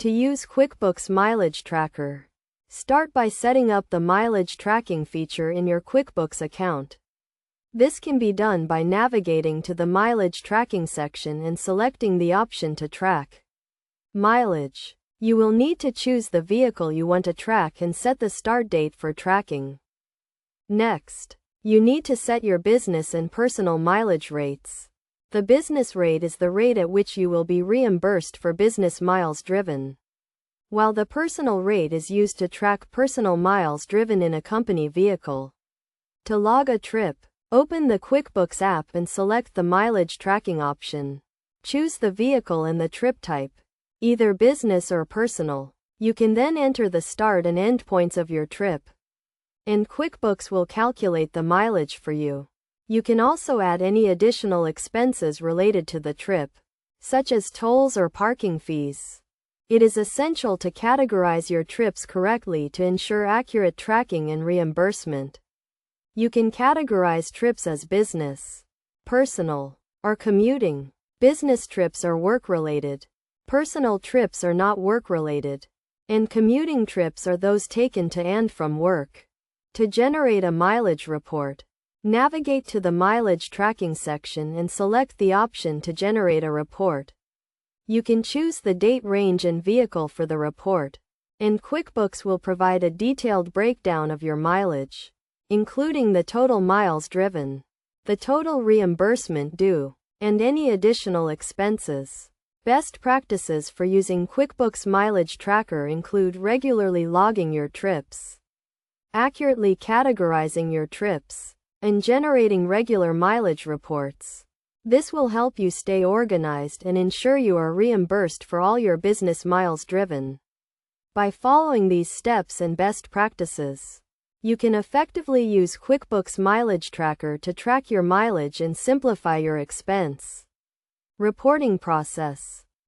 To use QuickBooks Mileage Tracker, start by setting up the mileage tracking feature in your QuickBooks account. This can be done by navigating to the mileage tracking section and selecting the option to track mileage. You will need to choose the vehicle you want to track and set the start date for tracking. Next, you need to set your business and personal mileage rates. The business rate is the rate at which you will be reimbursed for business miles driven, while the personal rate is used to track personal miles driven in a company vehicle. To log a trip, open the QuickBooks app and select the mileage tracking option. Choose the vehicle and the trip type, either business or personal. You can then enter the start and end points of your trip, and QuickBooks will calculate the mileage for you. You can also add any additional expenses related to the trip, such as tolls or parking fees. It is essential to categorize your trips correctly to ensure accurate tracking and reimbursement. You can categorize trips as business, personal, or commuting. Business trips are work-related. Personal trips are not work-related. And commuting trips are those taken to and from work. To generate a mileage report, navigate to the mileage tracking section and select the option to generate a report. You can choose the date range and vehicle for the report, and QuickBooks will provide a detailed breakdown of your mileage, including the total miles driven, the total reimbursement due, and any additional expenses. Best practices for using QuickBooks Mileage Tracker include regularly logging your trips, accurately categorizing your trips, and generating regular mileage reports. This will help you stay organized and ensure you are reimbursed for all your business miles driven. By following these steps and best practices, you can effectively use QuickBooks Mileage Tracker to track your mileage and simplify your expense reporting process.